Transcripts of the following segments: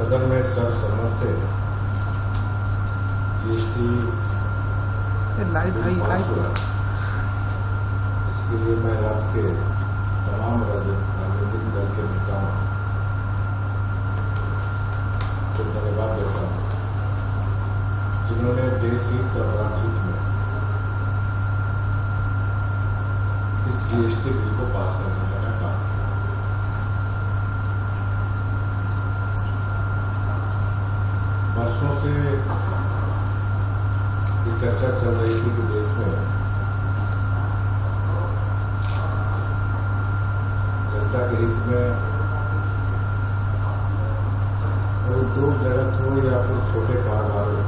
सदन में सर्वसम्मत से जीएसटी पास हुआ। इसके लिए मैं राज्य के तमाम राजनीतिक दल के नेताओं को धन्यवाद देता हूँ, जिन्होंने देश हित और राज्य हित में इस जीएसटी बिल को पास करने का काम किया। वर्षों से ये चर्चा चल रही थी कि देश में जनता के हित में उद्योग जगत हो या फिर छोटे कारोबार हो,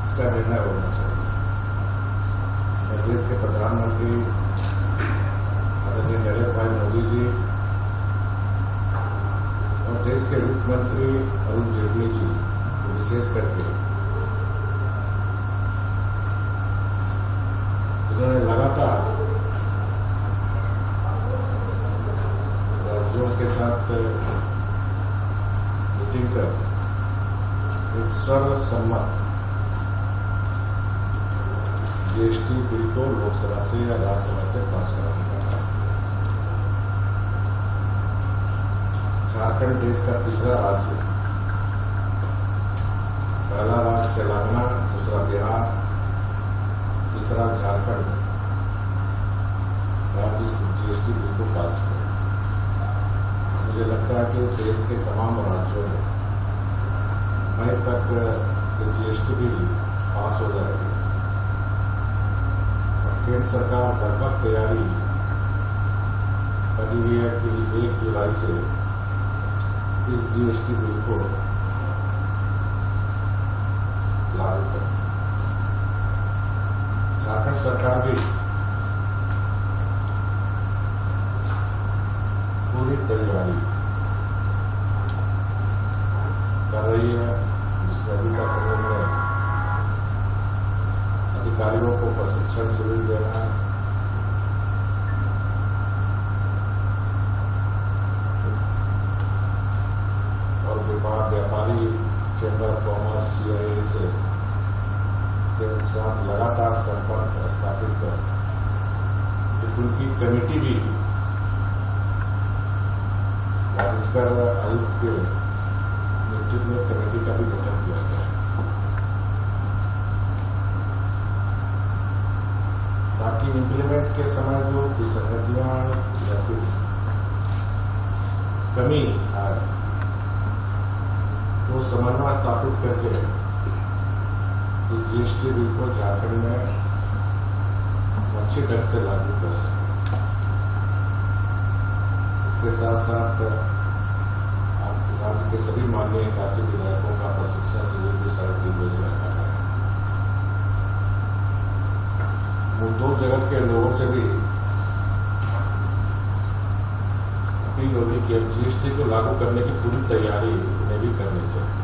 इसका निर्णय होना चाहिए। मैं देश के प्रधानमंत्री आदरणीय नरेंद्र भाई मोदी जी और देश के वित्त मंत्री अरुण जेटली जी को विशेष करके, जिन्होंने लगातार राज्यों के साथ मीटिंग कर एक सर्वसम्मत जीएसटी बिल को लोकसभा से या राज्यसभा से पास कराने का काम। झारखंड देश का तीसरा राज्य, पहला राज्य तेलंगाना, दूसरा बिहार, तीसरा झारखंड राज्य जीएसटी बिल को पास किया। मुझे लगता है कि देश के तमाम राज्यों में मई तक जीएसटी बिल पास हो जाएगी। केंद्र सरकार लगभग तैयारी करी हुई है कि 1 जुलाई से इस जीएसटी बिल को लागू करें। झारखंड सरकार भी पूरी तैयारी कर रही है, जिसमें अभी तक उन्होंने अधिकारियों को प्रशिक्षण शिविर देना है, और व्यापारी चैम्बर ऑफ कॉमर्स सीआईए से के साथ लगातार संपर्क स्थापित कर उनकी कमेटी भी वाणिज्यकर आयुक्त के नेतृत्व में कमेटी का भी गठन किया गया है, ताकि इम्प्लीमेंट के समय जो विसंगतियां या फिर कमी आए तो समन्वय स्थापित करके तो जीएसटी बिल को झारखंड में अच्छे ढंग से लागू कर सके। इसके साथ साथ राज्य के सभी माननीय 81 विधायकों का प्रशिक्षण शिविर भी 3.5 बजे रखा है। उद्योग जगत के लोगों से भी अपील होगी कि अब जीएसटी को लागू करने की पूरी तैयारी उन्हें भी करनी चाहिए।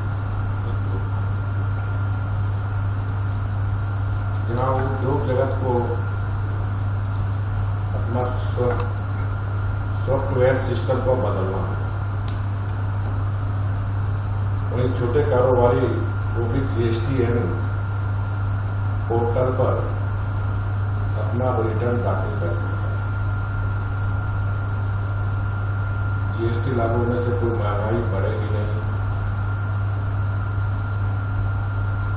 जहां उद्योग जगत को अपना सॉफ्टवेयर सिस्टम को बदलना है, वहीं छोटे कारोबारी वो भी जीएसटीएन पोर्टल पर अपना रिटर्न दाखिल कर सकता है। जीएसटी लागू होने से कोई महंगाई बढ़ेगी नहीं,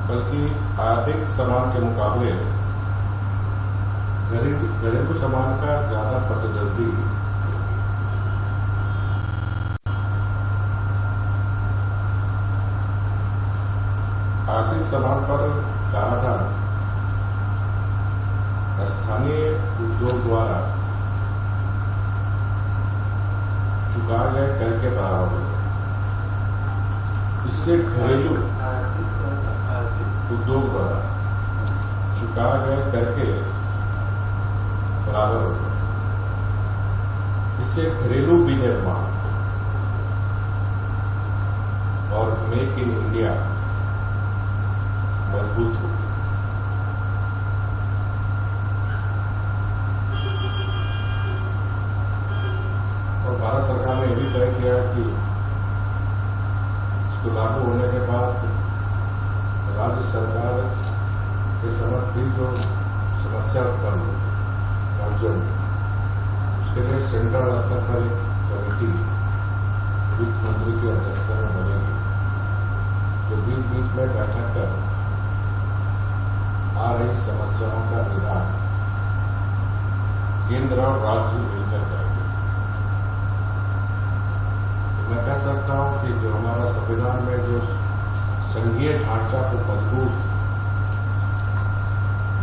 बल्कि आर्थिक सामान के मुकाबले घरेलू सामान का ज्यादा प्रतिद्वंदी आर्थिक सामान पर कराधान स्थानीय उद्योग द्वारा चुकाए गए कर के बराबर हो। इससे घरेलू उद्योग द्वारा चुकाए गए कर के बराबर हो। इससे घरेलू विनिर्माण और मेक इन इंडिया मजबूत हो। और भारत सरकार ने यह भी तय किया कि इसको लागू होने के बाद राज्य सरकार के समक्ष भी जो समस्या उत्पन्न हो राज्यों में, उसके लिए सेंट्रल स्तर पर एक कमेटी वित्त मंत्री की अध्यक्षता में बनेगी, जो बीच-बीच में बैठक कर आ रही समस्याओं का निदान केंद्र और राज्य मिलकर करेंगे। मैं कह सकता हूं कि जो हमारा संविधान में जो संघीय ढांचा को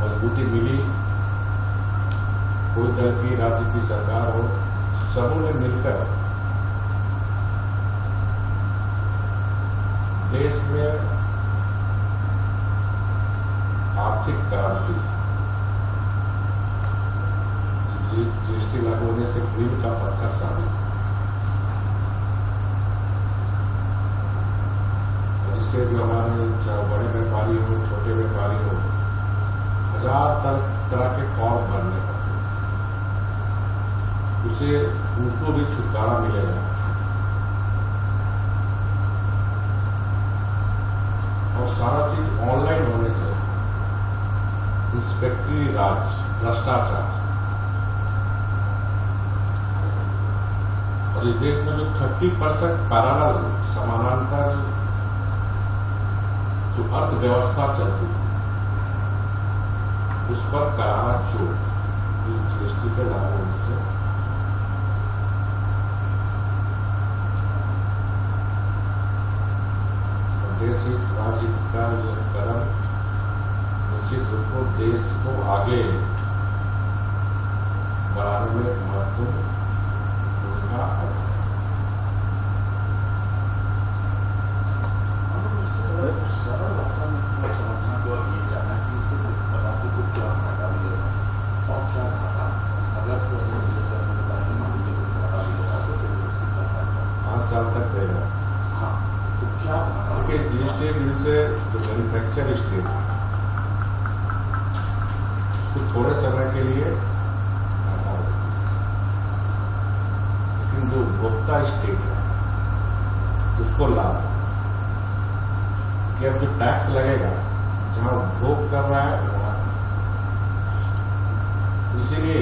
मजबूती मिली, कोई दल की राज्य की सरकार हो, सबों ने मिलकर देश में आर्थिक क्रांति, जीएसटी लागू होने से मील का पत्थर साबित, और इससे जो हमारे चाहे बड़े व्यापारी हो, छोटे व्यापारी हो, हजार तरह के फॉर्म भरने पड़ते, उसे उनको भी छुटकारा मिलेगा। और सारा चीज ऑनलाइन होने से इंस्पेक्टरी राज, भ्रष्टाचार, और इस देश में जो 30% पैरेलल समानांतर जो अर्थव्यवस्था चलती थी, उस पर करारा चोट इस जीएसटी के लागू होने से देश हित, राज्य हित का यह कदम निश्चित रूप को देश को आगे बढ़ाने में महत्वपूर्ण भूमिका अदा करेगा। सरल भाषा में समझना तो ये जानना कि इसे बताते तो क्या फायदा मिलेगा और क्या घाटा, अगर जैसे आपने बताया कि मान लीजिए घाटा मिलेगा तो फिर उसकी क्या फायदा 5 साल तक देगा। हाँ, तो क्या देखिए, जीएसटी बिल से जो मैन्युफैक्चर स्टेट उसको थोड़े समय के लिए घाटा होगा, लेकिन जो उपभोक्ता स्टेट है उसको लाभ है कि अब जो टैक्स लगेगा जहां उपभोग कर रहा है वहां, इसीलिए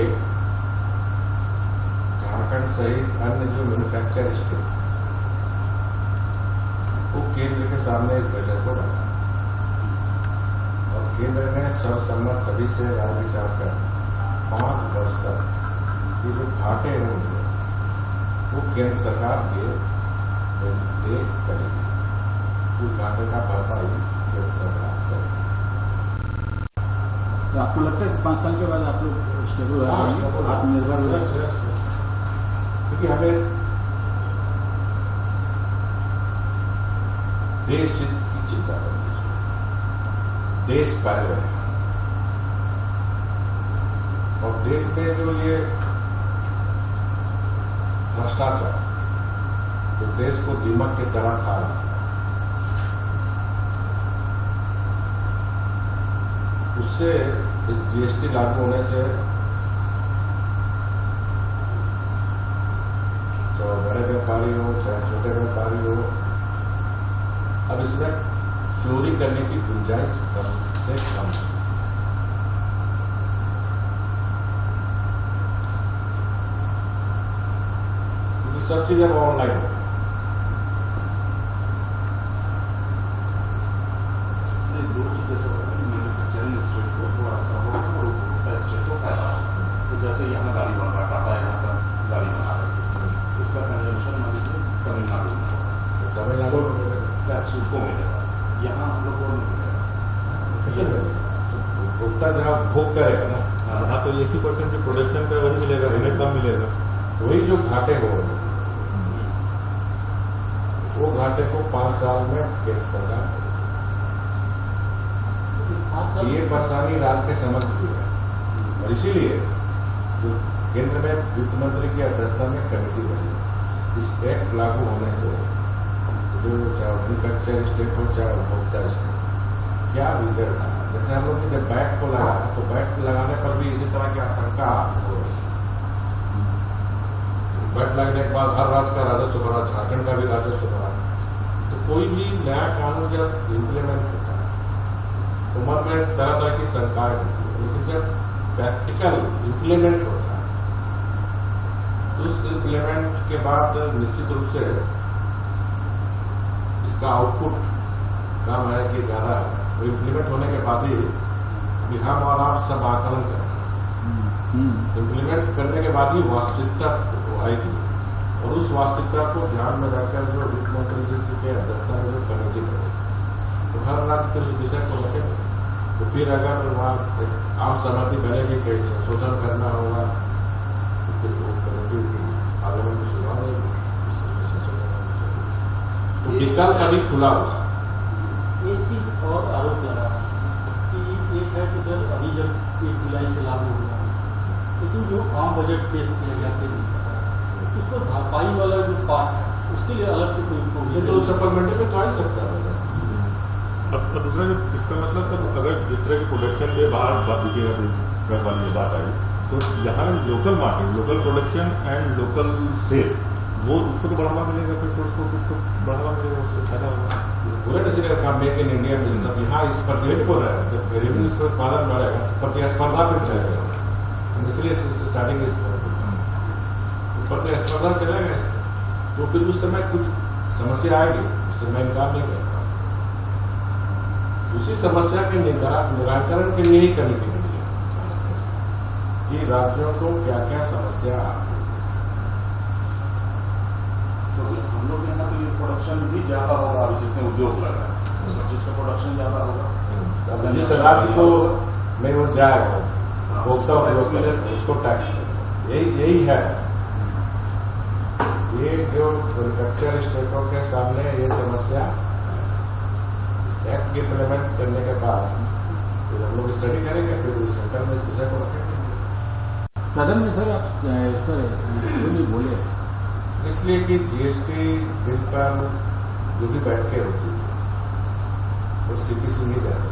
झारखंड सहित अन्य जो मैन्युफैक्चर स्टेट वो केंद्र के सामने इस बजट को रखा, और केंद्र ने सर्वसम्मत सभी से राय विचार कर 5 वर्ष तक ये जो घाटे होंगे वो केंद्र सरकार दे करेगी, उस घाटे का भरपाई केंद्र सरकार करेगी। तो आपको लगता है कि 5 साल के बाद आप लोग स्टेबल हो जाएंगे, आत्मनिर्भर हो जाएंगे? क्योंकि हमें देश हित की चिंता करनी चाहिए, देश पहले है, और देश में जो ये भ्रष्टाचार जो देश को दीमक की तरह खा रहा है, उससे इस जीएसटी लागू होने से चाहे बड़े व्यापारी हो चाहे छोटे व्यापारी हो, अब इसमें चोरी करने की गुंजाइश कम से कम है। क्योंकि सब चीज अब ऑनलाइन है। दो चीज जैसे मैन्युफैक्चरिंग स्टेट को थोड़ा सा हो और उपभोक्ता स्टेट को फायदा हो। तो जैसे यहाँ गाड़ी बन रहा, टाटा यहाँ पर गाड़ी बना रही है, इसका कंजम्पशन मान लीजिए तमिलनाडु में होगा, तमिलनाडु में टैक्स उसको मिलेगा, यहाँ हम लोग को नहीं मिलेगा। कैसे मिलेगा? तो उपभोक्ता जहाँ भोग करेगा ना, हाँ, तो 80% जो प्रोडक्शन का वही मिलेगा, हमें कम मिलेगा। वही जो घाटे हो रहे वो घाटे को 5 साल में केंद्र सरकार, ये परेशानी राज्य के समझ भी है, और इसीलिए जो केंद्र में वित्त मंत्री की अध्यक्षता में कमेटी बनी, इस एक्ट लागू होने से जो चाहे मैन्युफैक्चर स्टेट हो चाहे उपभोक्ता स्टेट, क्या रिजल्ट आया। जैसे हम लोग ने जब बैट को लगाया तो बैट लगाने पर भी इसी तरह की आशंका हो रही, बैठ लगने के बाद हर राज्य का राजस्व बढ़ा, झारखंड का भी राजस्व बढ़ा। तो कोई भी नया कानून जब इम्प्लीमेंट होता है तो मन में तरह तरह की शंकाएं होती है, लेकिन जब प्रैक्टिकल इम्प्लीमेंट होता है तो उस इम्प्लीमेंट के बाद निश्चित रूप से इसका आउटपुट कम है कि ज्यादा है, तो इम्प्लीमेंट होने के बाद ही हम और आप सब आकलन करें। इम्प्लीमेंट करने के बाद ही वास्तविकता आएगी, और उस वास्तविकता को ध्यान में रखकर जो वित्त मंत्री जी के अध्यक्षता में जो कमेटी बनेगी तो हर राज्य फिर उस विषय को रखेंगे। तो फिर अगर वहाँ आम सहमति बनेगी कि संशोधन करना होगा तो फिर वो कमेटी पार्लियामेंट में सुझाव देगी, संशोधन होना चाहिए। तो विकल्प अभी खुला होगा। एक चीज और आरोप लगा कि एक है कि सर अभी जब 1 जुलाई से लागू हुआ लेकिन जो आम बजट पेश किया गया केंद्र सरकार उसको भरपाई वाला जो पार्ट है उसके लिए अलग से कोई तो सप्लीमेंट्री में तो आ ही सकता है। अब दूसरा जो इसका मतलब तो अगर जिस तरह की प्रोडक्शन के बाहर बात दिखेगा तो वाली ये बात आई तो यहाँ local market, local production and local cell वो उसको तो बढ़ावा मिलेगा, फिर तो उसको कुछ तो बढ़ावा मिलेगा, उससे फायदा होगा। पूरा डिसीजन का मेक इन इंडिया में यहाँ इस प्रतियोगिता हो रहा है, जब रेवेन्यू इस पर उत्पादन बढ़ेगा तो प्रतिस्पर्धा फिर चलेगा, इसलिए स्टार्टिंग प्रतिस्पर्धा चलेगा तो फिर उस समय कुछ समस्या आएगी, उससे मैं इनकार नहीं करता। उसी समस्या के निराकरण के लिए ही कमेटी बनी है कि राज्यों को क्या क्या समस्या तो हम लोग यहाँ तो ये प्रोडक्शन भी ज्यादा होगा, अभी जितने उद्योग लगा है तो सब चीज का प्रोडक्शन ज्यादा होगा। जिस राज्य को में वो जाएगा उसको टैक्स यही है। ये जो मैन्युफैक्चर स्टेटों के सामने ये समस्या एक्ट इम्प्लीमेंट करने के बाद फिर हम लोग स्टडी करेंगे, फिर सेंटर में इस विषय को रखेंगे। सदन में सर आप इस पर क्यों नहीं बोले? इसलिए कि जीएसटी बिल पर जो भी बैठकें होती है वो सीपीसी नहीं जाती,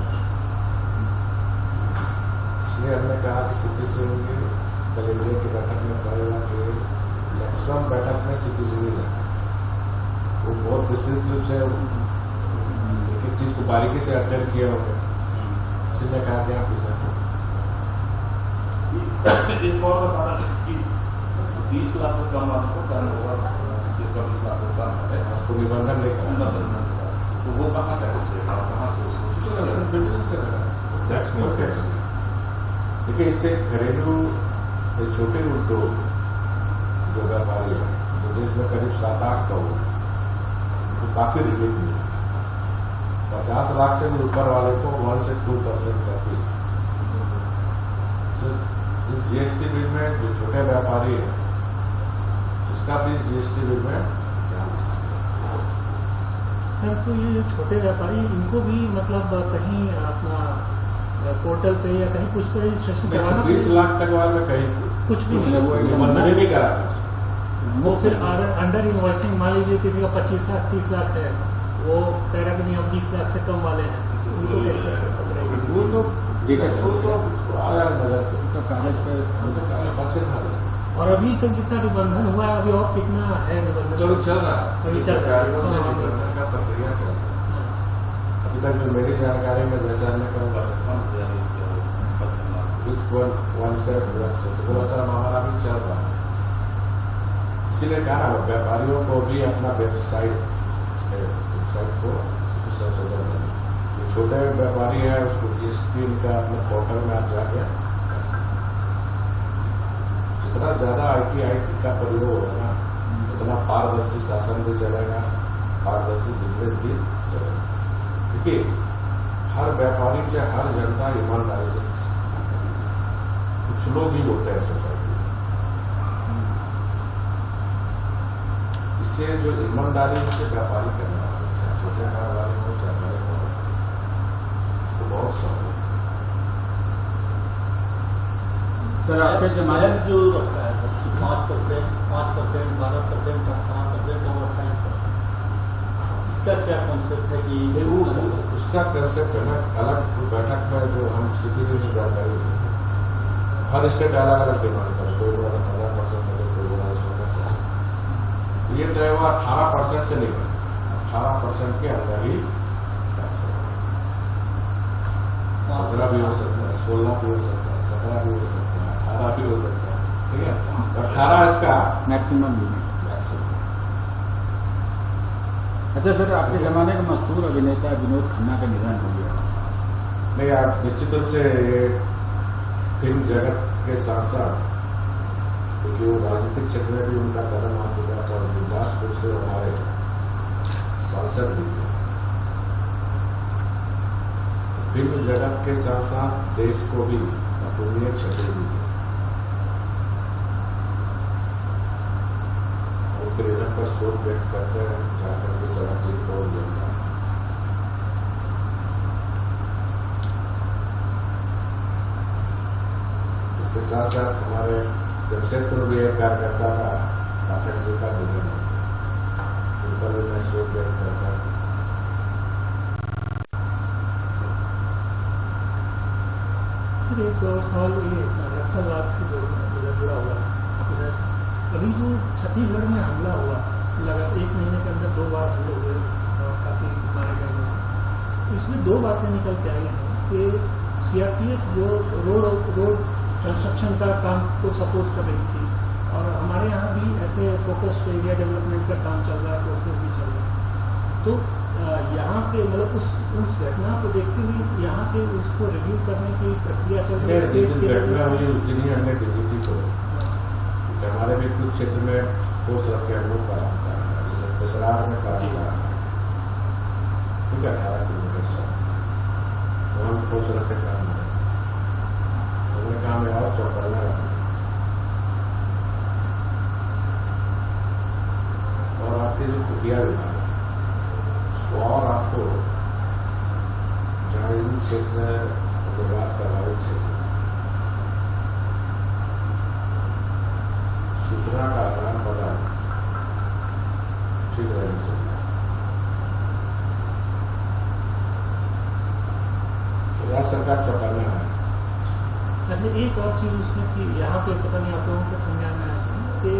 इसलिए हमने कहा कि सीपीसी होंगे। कल इंडिया की बैठक में कहेगा कि मैक्सिमम बैठक में सीपीसी नहीं जाती, वो बहुत विस्तृत रूप से एक एक चीज को बारीकी से अध्ययन किए होंगे, इसलिए कहा कि आप विषय एक और बता रहा है कि 20 लाख से कम वाले को टर्न ओवर जिसका 20 लाख से कम है उसको निबंधन नहीं करना, तो वो कहाँ टैक्स देगा, कहाँ से उसको बिजनेस करेगा, टैक्स में टैक्स। देखिए इससे घरेलू छोटे उद्योग जो व्यापारी है जो देश में करीब 7-8 करोड़ तो काफी रिलीफ मिले। 50 लाख से भी ऊपर वाले को 1 से 2% तक ही। इस जीएसटी बिल में जो छोटे व्यापारी है उसका भी जीएसटी बिल में ध्यान सर। तो ये जो छोटे व्यापारी इनको भी मतलब कहीं अपना पोर्टल पे या कहीं कुछ तो रजिस्ट्रेशन करवाना 20 लाख तक वाले में कहीं कुछ भी निबंधन ही नहीं करा। वो फिर अंडर इन्वॉइसिंग मान लीजिए किसी का 25 लाख 30 लाख है, वो कह रहा कि नहीं हम 20 लाख से कम वाले हैं, उनको कैसे पकड़ेंगे? वो लोग तो कागज पे और अभी तक जितना निबंधन हुआ है अभी और कितना है निबंधन? तो चल रहा है, अभी चल रहा है। निबंधन का प्रक्रिया चल रहा है। अभी तक जो मेरी जानकारी में जैसे हमने कहा थोड़ा सा मामला भी चल रहा है, इसीलिए कहा ना व्यापारियों को भी अपना वेबसाइट को संशोधन करना। जो छोटे व्यापारी है उसको जीएसटी का अपने पोर्टल में आप जाके जितना ज्यादा आईटी का प्रयोग होगा ना उतना पारदर्शी शासन भी चलेगा, पारदर्शी बिजनेस भी चलेगा। देखिए हर व्यापारी चाहे हर जनता ईमानदारी से, कुछ लोग ही होते हैं सोसाइटी में, इससे जो ईमानदारी से व्यापारी करना चाहे छोटे कारोबारी हो चाहे बड़े हो उसको बहुत शौक है। सर आपके जमाने जो रखा है 5%, 12%, 18% और 28%, इसका क्या कॉन्सेप्ट है कि वो उसका कंसेप्ट है ना अलग बैठक में जो हम सीपीसी से जानकारी देते हैं, हर स्टेट अलग अलग डिमांड करे, कोई बोला 15% करे, कोई बोला 16%। ये तो है वो 18% से नहीं बचेगा, 18% के अंदर ही टैक्स है। 15 भी हो सकता है, 16 भी हो सकता है, 17 भी हो सकता है, 18 भी हो सकता है, ठीक है। 18 इसका मैक्सिमम लिमिट। मैक्सिमम। अच्छा सर, आपके जमाने का मशहूर अभिनेता विनोद खन्ना का निधन हो गया। नहीं, आप निश्चित रूप से ये फिल्म जगत के साथ साथ, क्योंकि वो राजनीतिक क्षेत्र में भी उनका कदम आ चुका था और गुरदासपुर से हमारे सांसद भी थे। फिल्म जगत के साथ साथ देश को भी अपूर्णीय क्षति हुई है। उनके निधन पर शोक व्यक्त करते हैं जाकर के 3.5 करोड़ जनता। इसके साथ साथ हमारे जमशेदपुर भी एक कार्यकर्ता का पाठक जी का निधन हो गया, उन पर भी मैं शोक व्यक्त करता हूँ। सर एक और सवाल ये नक्सलवाद से जुड़ा हुआ है। अभी जो छत्तीसगढ़ में हमला हुआ, लगा 1 महीने के अंदर 2 बार हमले हुए और काफ़ी मारे गए लोग। इसमें 2 बातें निकल के आई हैं कि CRPF जो रोड कंस्ट्रक्शन का काम को सपोर्ट कर रही थी, और हमारे यहाँ भी ऐसे फोकस्ड एरिया डेवलपमेंट का काम चल रहा है, प्रोसेस भी चल रहा है। तो यहाँ पे मतलब उस घटना को देखते हुए यहाँ पे उसको रिव्यू करने की प्रक्रिया चल रही है। जिस दिन घटना हुई उस दिन ही हमने DGP को, हमारे भी कुछ क्षेत्र में ठोस रखे हम लोग काम कर रहे हैं, जैसे पेशरार में काम कर रहे हैं, ठीक है, 18 किलोमीटर से तो हम ठोस रखे काम कर रहे हैं। हमने काम में और चौकन्ना रखा और आपके जो खुफिया विभाग उसको और आपको जहाँ इन क्षेत्र उग्रवाद प्रभावित क्षेत्र सूचना का आदान प्रदान ठीक रहने से राज्य सरकार चौकन्ना है। अच्छा, एक और चीज़ उसमें थी, यहाँ पे पता नहीं आप लोगों के संज्ञान में आया कि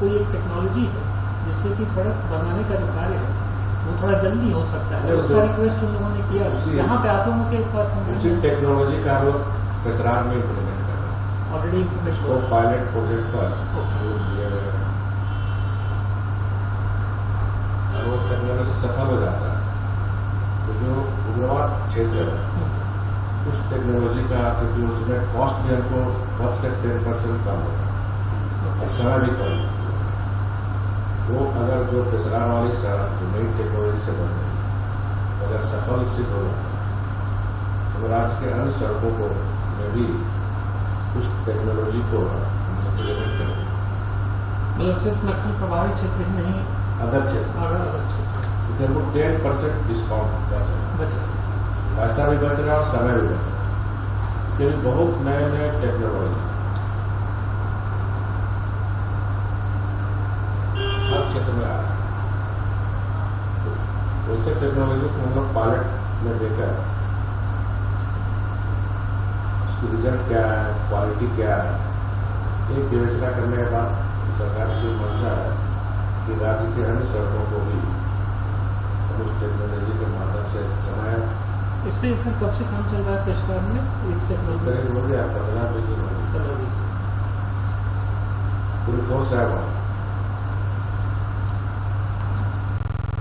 कोई एक टेक्नोलॉजी है जिससे कि सड़क बनाने का जो कार्य है वो थोड़ा जल्दी हो सकता है, उसका रिक्वेस्ट उन लोगों ने किया। यहाँ पे आप लोगों के पास उसी टेक्नोलॉजी का वो पेशरार में इम्प्लीमेंट कर रहे हैं, ऑलरेडी उसको पायलट प्रोजेक्ट पर दिया गया है। और वो टेक्नोलॉजी सफल हो जाता है तो जो उग्रवाद क्षेत्र है उस टेक्नोलॉजी का, क्योंकि उसमें कॉस्ट भी हमको 10 से 10% कम होगा और समय भी कम होगा। वो अगर जो पेशरार वाली सड़क जो नई टेक्नोलॉजी से बन रही अगर सफल सिद्ध हो जाता तो राज्य के अन्य सड़कों को में भी उस टेक्नोलॉजी को इम्प्लीमेंट करेंगे। मतलब सिर्फ नक्सल प्रभावित क्षेत्र ही नहीं, अदर क्षेत्र इधर वो 10% डिस्काउंट बच रहा है, पैसा भी बच रहा है और समय भी बच रहा है, क्योंकि बहुत नए नए टेक्नोलॉजी हर क्षेत्र में आ रहा है। वैसे टेक्नोलॉजी को हम लोग पायलट में देकर उसकी रिजल्ट क्या है, क्वालिटी क्या है, एक विवेचना करने के बाद सरकार की मंशा है कि राज्य के अन्य सड़कों को भी उस टेक्नोलॉजी के माध्यम से समय इस पर सर कब से काम चल रहा है पेशकार में इस टेक्नोलॉजी? करीब हो गया 15-20 दिन हो गए, पूरी फोर्स है वहाँ।